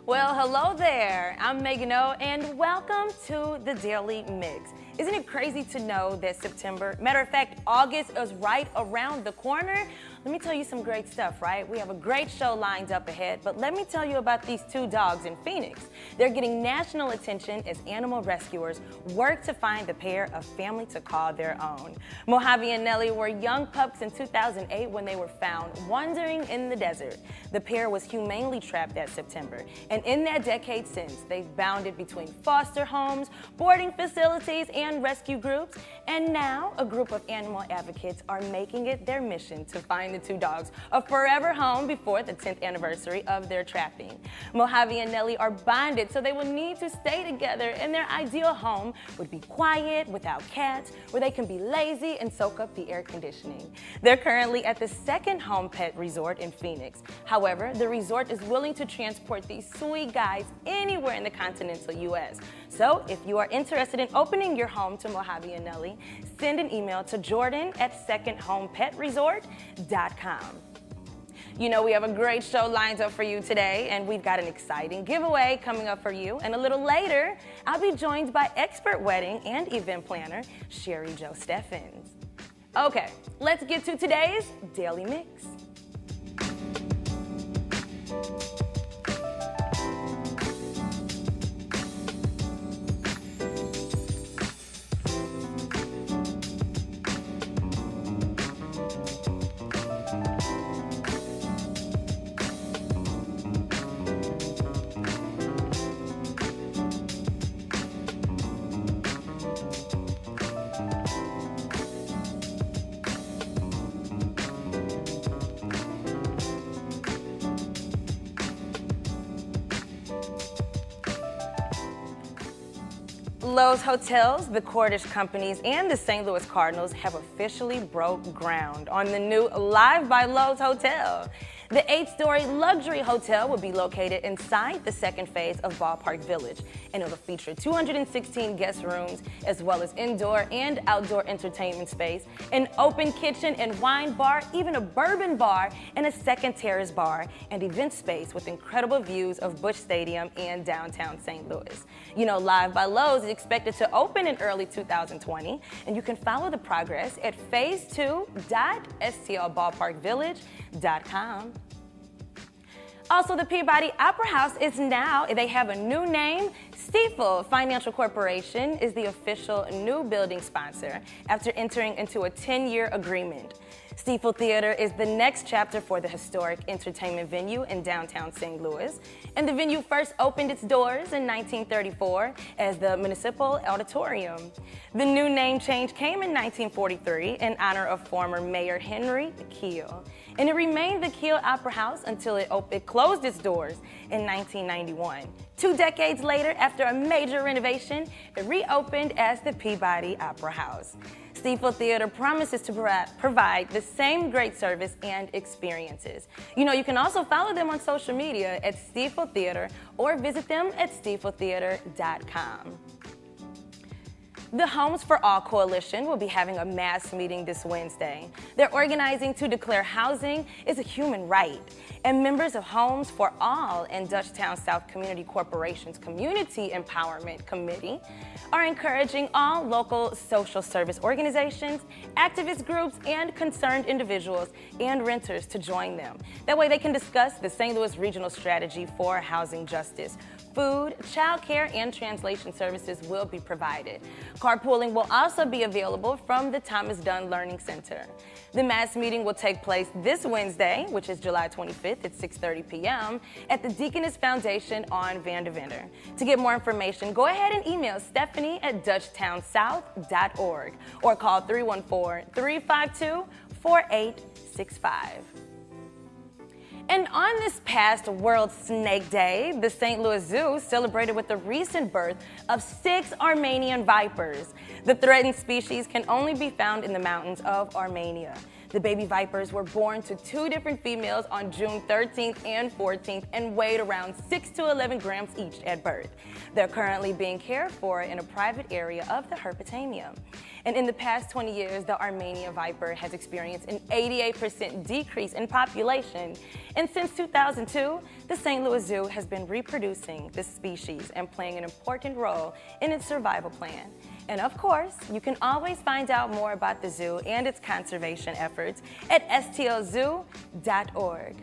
Well, hello there. I'm Meghan O, and welcome to the Daily Mix. Isn't it crazy to know that September, matter of fact, August is right around the corner? Let me tell you some great stuff, right? We have a great show lined up ahead, but let me tell you about these two dogs in Phoenix. They're getting national attention as animal rescuers work to find the pair a family to call their own. Mojave and Nellie were young pups in 2008 when they were found wandering in the desert. The pair was humanely trapped that September, and in that decade since, they've bounded between foster homes, boarding facilities, and rescue groups, and now a group of animal advocates are making it their mission to find the two dogs a forever home before the 10th anniversary of their trapping. Mojave and Nellie are bonded, so they will need to stay together, and their ideal home would be quiet, without cats, where they can be lazy and soak up the air conditioning. They're currently at the second home pet resort in Phoenix. However, the resort is willing to transport these sweet guys anywhere in the continental U.S. So if you are interested in opening your home to Mojave and Nellie, send an email to jordan@secondhomepetresort.com. You know, we have a great show lined up for you today, and we've got an exciting giveaway coming up for you. And a little later, I'll be joined by expert wedding and event planner, Sheri Jo Steffens. Okay, let's get to today's Daily Mix. Lowe's Hotels, the Cordish Companies, and the St. Louis Cardinals have officially broke ground on the new Live by Lowe's Hotel. The 8-story luxury hotel will be located inside the second phase of Ballpark Village, and it'll feature 216 guest rooms, as well as indoor and outdoor entertainment space, an open kitchen and wine bar, even a bourbon bar, and a second terrace bar, and event space with incredible views of Busch Stadium and downtown St. Louis. You know, Live by Lowe's is expected to open in early 2020, and you can follow the progress at phase2.stlballparkvillage.com. Also, the Peabody Opera House they have a new name. Stifel Financial Corporation is the official new building sponsor after entering into a 10-year agreement. Stifel Theater is the next chapter for the historic entertainment venue in downtown St. Louis, and the venue first opened its doors in 1934 as the Municipal Auditorium. The new name change came in 1943 in honor of former Mayor Henry Keel, and it remained the Keel Opera House until it closed its doors in 1991. 2 decades later, after a major renovation, it reopened as the Peabody Opera House. Stifel Theater promises to provide the same great service and experiences. You know, you can also follow them on social media at Stifel Theater or visit them at stifeltheater.com. The Homes for All Coalition will be having a mass meeting this Wednesday. They're organizing to declare housing is a human right, and members of Homes for All and Dutchtown South Community Corporation's Community Empowerment Committee are encouraging all local social service organizations, activist groups, and concerned individuals and renters to join them. That way they can discuss the St. Louis Regional Strategy for Housing Justice. Food, childcare, and translation services will be provided. Carpooling will also be available from the Thomas Dunn Learning Center. The mass meeting will take place this Wednesday, which is July 25th at 6:30 p.m. at the Deaconess Foundation on Vandeventer. To get more information, go ahead and email Stephanie@DutchtownSouth.org or call 314-352-4865. And on this past World Snake Day, the St. Louis Zoo celebrated with the recent birth of 6 Armenian vipers. The threatened species can only be found in the mountains of Armenia. The baby vipers were born to two different females on June 13th and 14th and weighed around 6 to 11 grams each at birth. They're currently being cared for in a private area of the herpetarium. And in the past 20 years, the Armenian viper has experienced an 88% decrease in population. And since 2002, the St. Louis Zoo has been reproducing this species and playing an important role in its survival plan. And of course, you can always find out more about the zoo and its conservation efforts at stlzoo.org.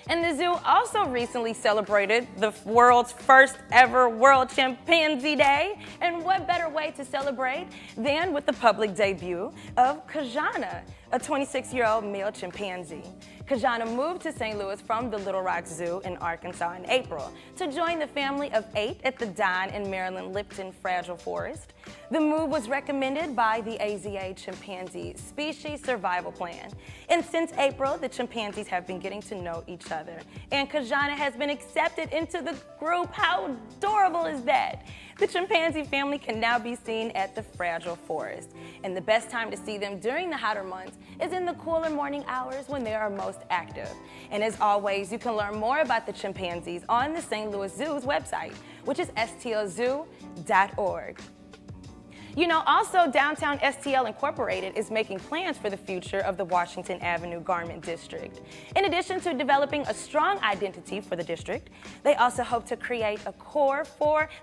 And the zoo also recently celebrated the world's first ever World Chimpanzee Day. And what better way to celebrate than with the public debut of Kajana, a 26-year-old male chimpanzee. Kajana moved to St. Louis from the Little Rock Zoo in Arkansas in April to join the family of 8 at the Don and Maryland Lipton Fragile Forest. The move was recommended by the AZA Chimpanzee Species Survival Plan. And since April, the chimpanzees have been getting to know each other. And Kajana has been accepted into the group. How adorable is that? The chimpanzee family can now be seen at the Fragile Forest. And the best time to see them during the hotter months is in the cooler morning hours when they are most active. And as always, you can learn more about the chimpanzees on the St. Louis Zoo's website, which is stlzoo.org. You know, also downtown STL Incorporated is making plans for the future of the Washington Avenue Garment District. In addition to developing a strong identity for the district, they also hope to create a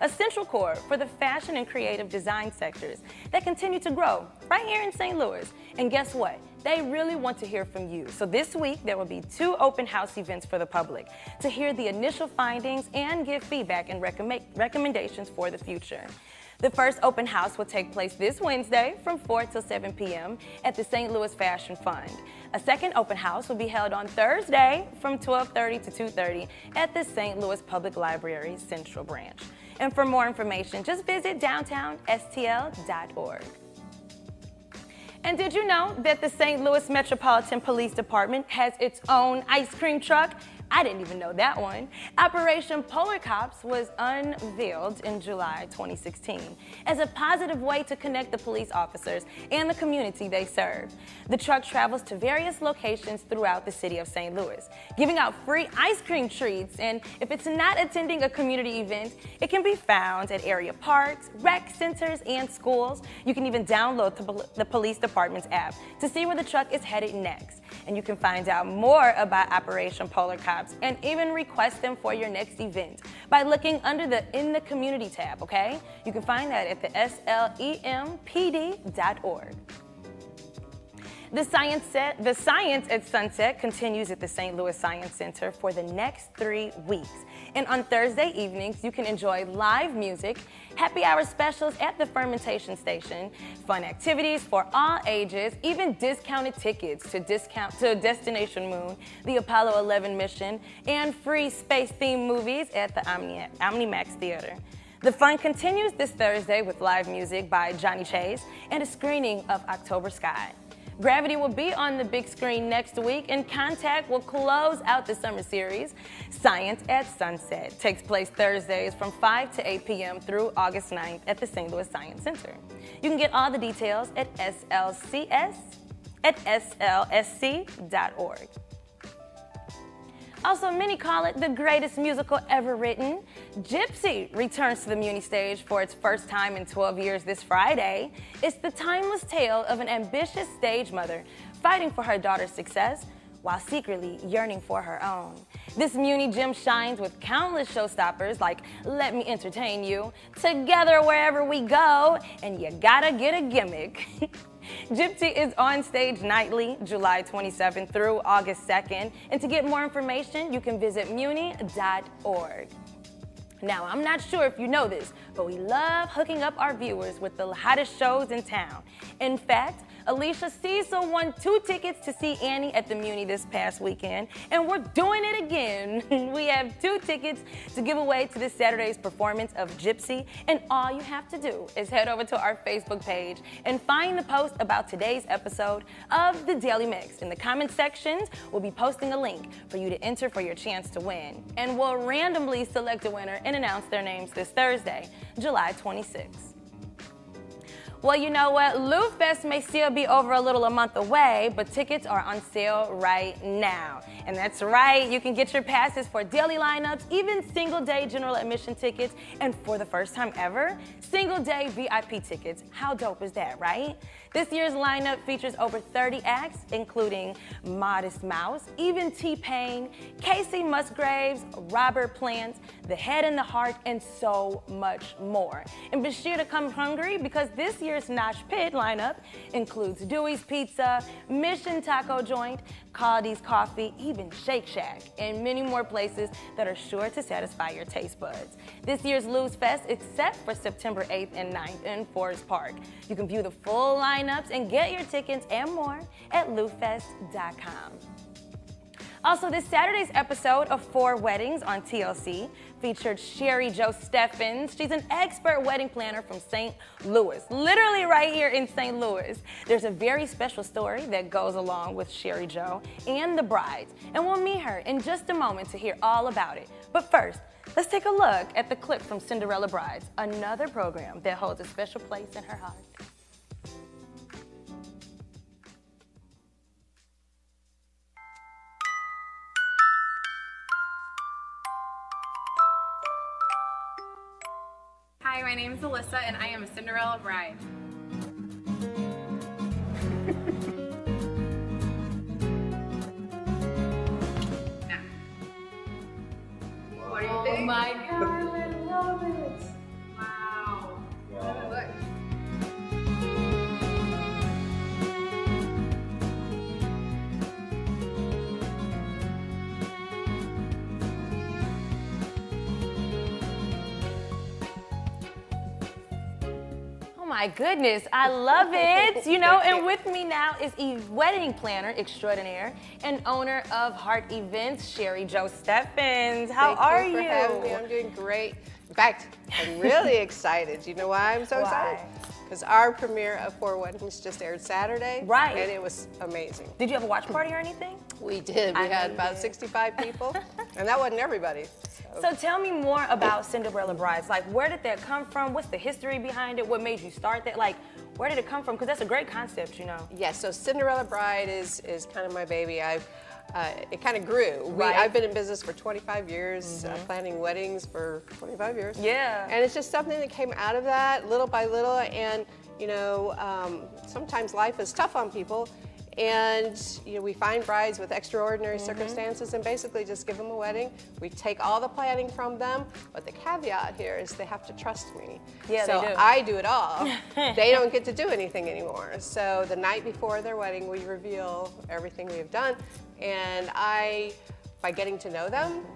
central core for the fashion and creative design sectors that continue to grow right here in St. Louis. And guess what? They really want to hear from you. So this week, there will be 2 open house events for the public to hear the initial findings and give feedback and recommendations for the future. The first open house will take place this Wednesday from 4 till 7 p.m. at the St. Louis Fashion Fund. A second open house will be held on Thursday from 12:30 to 2:30 at the St. Louis Public Library Central Branch. And for more information, just visit downtownstl.org. And did you know that the St. Louis Metropolitan Police Department has its own ice cream truck? I didn't even know that one. Operation Polar Cops was unveiled in July 2016 as a positive way to connect the police officers and the community they serve. The truck travels to various locations throughout the city of St. Louis, giving out free ice cream treats, and if it's not attending a community event, it can be found at area parks, rec centers, and schools. You can even download the police department's app to see where the truck is headed next. And you can find out more about Operation Polar Cops and even request them for your next event by looking under the In the Community tab, okay? You can find that at the slempd.org. The Science at Sunset continues at the St. Louis Science Center for the next 3 weeks. And on Thursday evenings, you can enjoy live music, happy hour specials at the fermentation station, fun activities for all ages, even discounted tickets to Destination Moon, the Apollo 11 mission, and free space-themed movies at the OmniMax Theater. The fun continues this Thursday with live music by Johnny Chase and a screening of October Sky. Gravity will be on the big screen next week, and Contact will close out the summer series. Science at Sunset takes place Thursdays from 5 to 8 p.m. through August 9th at the St. Louis Science Center. You can get all the details at slsc.org. Also, many call it the greatest musical ever written. Gypsy returns to the Muni stage for its first time in 12 years this Friday. It's the timeless tale of an ambitious stage mother fighting for her daughter's success while secretly yearning for her own. This Muni gem shines with countless showstoppers like Let Me Entertain You, Together Wherever We Go, and You Gotta Get a Gimmick. Gypsy is on stage nightly, July 27th through August 2nd, and to get more information, you can visit muni.org. Now, I'm not sure if you know this, but we love hooking up our viewers with the hottest shows in town. In fact, Alicia, Cecil won 2 tickets to see Annie at the Muni this past weekend, and we're doing it again. We have 2 tickets to give away to this Saturday's performance of Gypsy, and all you have to do is head over to our Facebook page and find the post about today's episode of The Daily Mix. In the comment sections, we'll be posting a link for you to enter for your chance to win, and we'll randomly select a winner and announce their names this Thursday, July 26th. Well, you know what? Lou Fest may still be over a month away, but tickets are on sale right now. And that's right, you can get your passes for daily lineups, even single-day general admission tickets, and for the first time ever, single-day VIP tickets. How dope is that, right? This year's lineup features over 30 acts, including Modest Mouse, even T-Pain, Casey Musgraves, Robert Plant, The Head and the Heart, and so much more. And be sure to come hungry because this year's Nosh Pit lineup includes Dewey's Pizza, Mission Taco Joint, Caldi's Coffee, even Shake Shack, and many more places that are sure to satisfy your taste buds. This year's Lou's Fest is set for September 8th and 9th in Forest Park. You can view the full lineups and get your tickets and more at loufest.com. Also, this Saturday's episode of 4 Weddings on TLC featured Sheri Jo Steffens. She's an expert wedding planner from St. Louis, literally right here in St. Louis. There's a very special story that goes along with Sheri Jo and the brides, and we'll meet her in just a moment to hear all about it. But first, let's take a look at the clip from Cinderella Brides, another program that holds a special place in her heart. Hi, my name is Alicia, and I am a Cinderella Bride. What do you think? Oh my God, I love it! Wow. Look. My goodness, I love it. You know, and with me now is wedding planner extraordinaire and owner of Heart Events, Sheri Jo Steffens. How are you? Thank you for having me. I'm doing great. In fact, I'm really excited. You know why I'm so excited? Because our premiere of 4 Weddings just aired Saturday. Right. And it was amazing. Did you have a watch party or anything? We did. We had about 65 people, and that wasn't everybody. So tell me more about Cinderella Brides. Like, where did that come from? What's the history behind it? What made you start that? Like, where did it come from? Because that's a great concept, you know. Yes, so Cinderella Bride is kind of my baby. It kind of grew. Right. I've been in business for 25 years, planning weddings for 25 years. Yeah. And it's just something that came out of that little by little. And, you know, sometimes life is tough on people. And, you know, we find brides with extraordinary circumstances and basically just give them a wedding. We take all the planning from them, but the caveat here is they have to trust me. Yeah, so they do. I do it all. They don't get to do anything anymore. So the night before their wedding, we reveal everything we have done. And by getting to know them,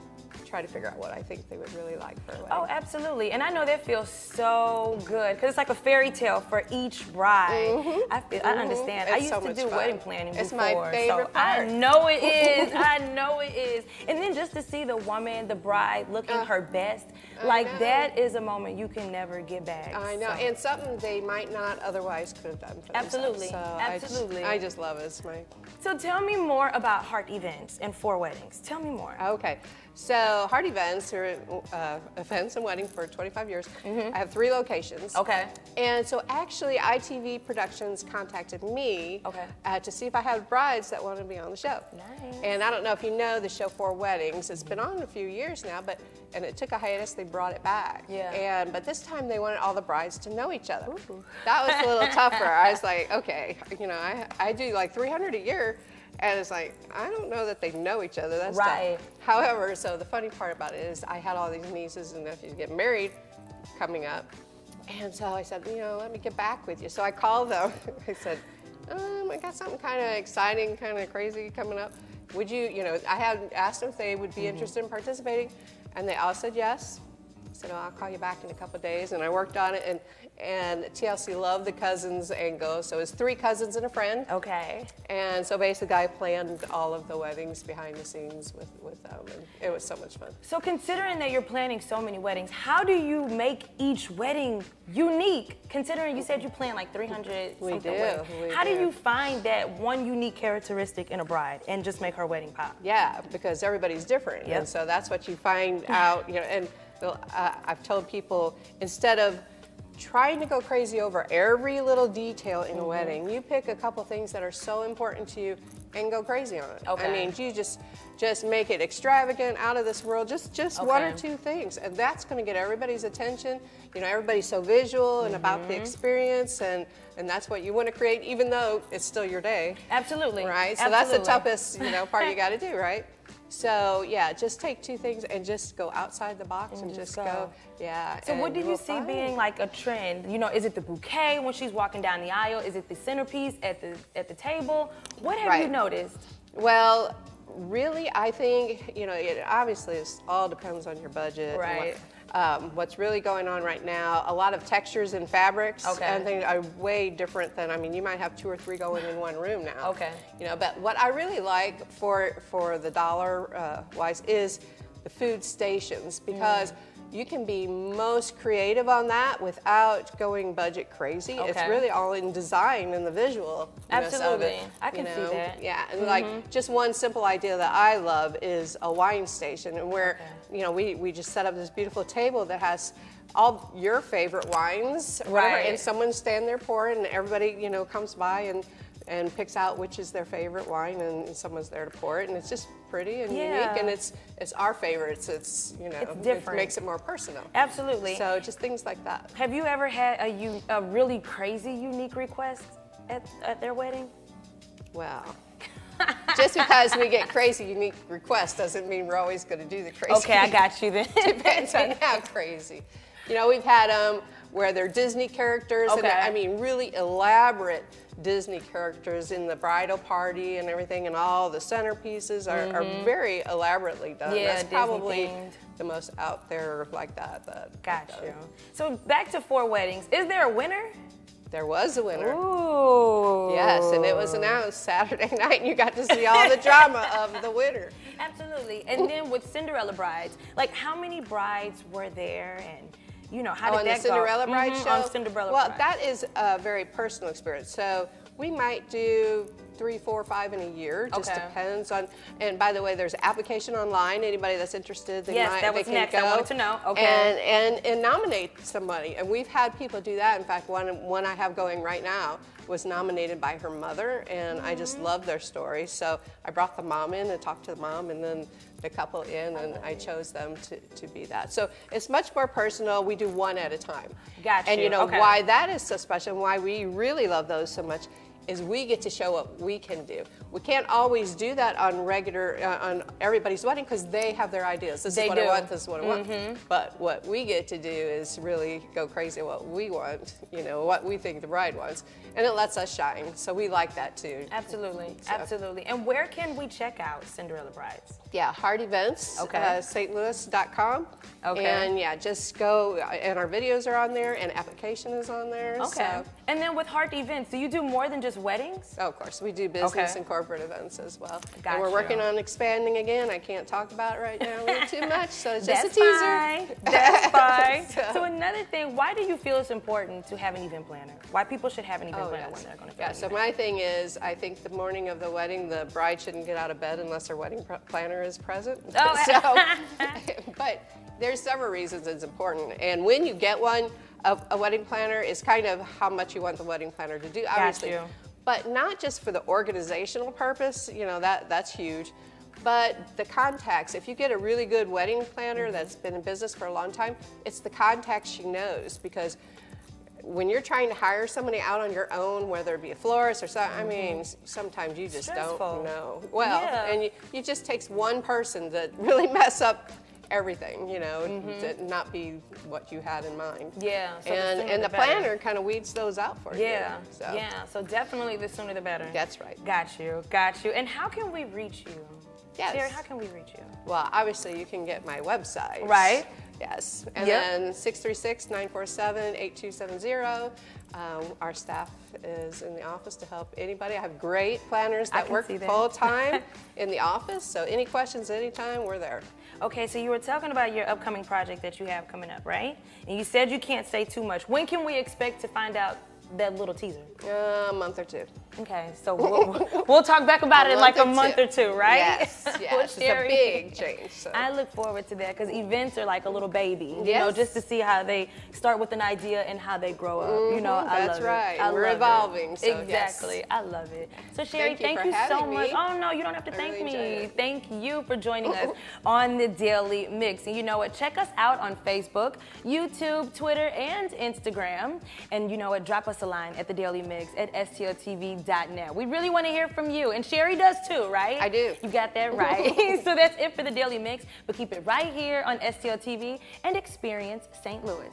try to figure out what I think they would really like for a wedding. Oh, absolutely. And I know that feels so good because it's like a fairy tale for each bride. I understand. It's I used so to much do fun. wedding planning It's before. my favorite so part. I know it is. I know it is. And then just to see the woman, the bride, looking her best, like that is a moment you can never get back. I know, so. and something they might not otherwise could have done for Absolutely. themselves. So Absolutely. I just love it. It's my... So tell me more about Heart Events and 4 Weddings. Tell me more. Okay. So Heart Events are events and wedding for 25 years. I have 3 locations. Okay. And so actually ITV Productions contacted me to see if I had brides that wanted to be on the show. Nice. And I don't know if you know the show 4 Weddings. It's been on a few years now, and it took a hiatus. They brought it back. Yeah. But this time they wanted all the brides to know each other. Ooh. That was a little tougher. I was like, okay, you know, I do like 300 a year. And it's like, I don't know that they know each other. That's right. tough. However, so the funny part about it is I had all these nieces and nephews get married coming up. And so I said, you know, let me get back with you. So I called them. I said, I got something kind of exciting, kind of crazy coming up. Would you, you know, I had asked them if they would be interested in participating. And they all said yes. I said, oh, I'll call you back in a couple of days. And I worked on it. And TLC loved the cousins angle. So it was 3 cousins and a friend. Okay. And so basically I planned all of the weddings behind the scenes with them. And it was so much fun. So considering that you're planning so many weddings, how do you make each wedding unique? Considering you said you plan like 300 We something do. weddings. We How do. do you find that one unique characteristic in a bride and just make her wedding pop? Yeah, because everybody's different. Yep. And so that's what you find out, you know, and I've told people, instead of trying to go crazy over every little detail in a wedding. You pick a couple things that are so important to you and go crazy on it. Okay. I mean, you just make it extravagant, out of this world, just one or two things. And that's going to get everybody's attention. You know, everybody's so visual and about the experience, and that's what you want to create, even though it's still your day. Absolutely. Right? So that's the toughest, you know, part you got to do, right? So yeah, just take two things and just go outside the box and just go. Yeah. So what do you see being like a trend? You know, is it the bouquet when she's walking down the aisle? Is it the centerpiece at the table? What have you noticed? Well, really, I think, you know, it obviously all depends on your budget. Right. What's really going on right now, a lot of textures and fabrics and things are way different than, I mean, you might have 2 or 3 going in one room now. Okay. You know, but what I really like for the dollar wise is the food stations, because you can be most creative on that without going budget crazy. It's really all in design and the visual. Absolutely. Of it, I can see that. Yeah, and like just one simple idea that I love is a wine station, and where you know we just set up this beautiful table that has all your favorite wines, whatever, and someone stand there pouring, and everybody, you know, comes by and picks out which is their favorite wine, and someone's there to pour it, and it's just pretty and unique, and it's our favorites. It's, you know, it's different. It makes it more personal. Absolutely. So just things like that. Have you ever had a really crazy, unique request at their wedding? Well, just because we get crazy, unique requests doesn't mean we're always going to do the crazy. Okay, I got you then. Depends on how crazy. You know, we've had where they're Disney characters, and I mean really elaborate Disney characters in the bridal party and everything, and all the centerpieces are very elaborately done. Yeah, that's probably Disney-themed. the most out there like that. Got you. So back to 4 weddings. Is there a winner? There was a winner. Ooh. Yes, and it was announced Saturday night, and you got to see all the drama of the winner. Absolutely. And then with Cinderella Brides, like how many brides were there, and you know, how did that go? On the Cinderella Brides show? On Cinderella Brides. Well, that is a very personal experience. So we might do 3, 4, 5 in a year. Just depends on. And by the way, there's an application online. Anybody that's interested, they that was can next. go I wanted to know. Okay. And nominate somebody. And we've had people do that. In fact, one I have going right now was nominated by her mother, and I just love their story. So I brought the mom in and talked to the mom, and then the couple in, and I chose them to be that. So it's much more personal. We do one at a time. Gotcha. And you know why that is so special, and why we really love those so much, is we get to show what we can do. We can't always do that on on everybody's wedding, because they have their ideas. This is what I want, this is what I want. But what we get to do is really go crazy what we want, you know, what we think the bride wants. And it lets us shine, so we like that too. Absolutely, absolutely. And where can we check out Cinderella Brides? Yeah, Hard Events, stlouis.com. Okay. And yeah, just go, and our videos are on there, and application is on there. Okay. So. And then with Hard Events, do you do more than just weddings? Oh, of course, we do business and corporate events as well. Gotcha. And we're working on expanding again. I can't talk about it right now a little too much, so it's just That's a teaser. Fine. That's fine. So another thing, why do you feel it's important to have an event planner? Why people should have an event planner when they're going to so my thing is, I think the morning of the wedding, the bride shouldn't get out of bed unless her wedding planner is present. Oh. But there's several reasons it's important. And when you get one, a wedding planner is kind of how much you want the wedding planner to do, obviously. Got you. But not just for the organizational purpose, you know, that's huge. But the contacts, if you get a really good wedding planner that's been in business for a long time, it's the contacts she knows, because when you're trying to hire somebody out on your own, whether it be a florist or something, I mean, sometimes you just don't know. Well, and it just takes one person to really mess up everything, you know, to not be what you had in mind. Yeah. So and the planner kind of weeds those out for you. So definitely the sooner the better. That's right. Got you. And how can we reach you? Yes. Sheri, how can we reach you? Well, obviously you can get my website. Right. Yes. And then 636-947-8270. Our staff is in the office to help anybody. I have great planners that work full time in the office. So any questions anytime, we're there. Okay, so you were talking about your upcoming project that you have coming up, right? And you said you can't say too much. When can we expect to find out that little teaser? A month or 2. Okay, so we'll talk back about it in like a month or two, right? Yes, yes. Well, It's a big change. So. I look forward to that because events are like a little baby, you Yes. know, just to see how they start with an idea and how they grow up. You know, I That's love right. it. I We're love evolving. It. So Exactly. Yes. I love it. So Sheri, Thank thank you you for so having much. me. Oh no, you don't have to thank really me. enjoyed it. Thank you for joining us on the Daily Mix. And you know what? Check us out on Facebook, YouTube, Twitter, and Instagram. And you know what? Drop us a line at the Daily Mix at STLTV.net. We really want to hear from you. And Sheri does too, right? I do. You got that right. So that's it for the Daily Mix. But keep it right here on STL TV and experience St. Louis.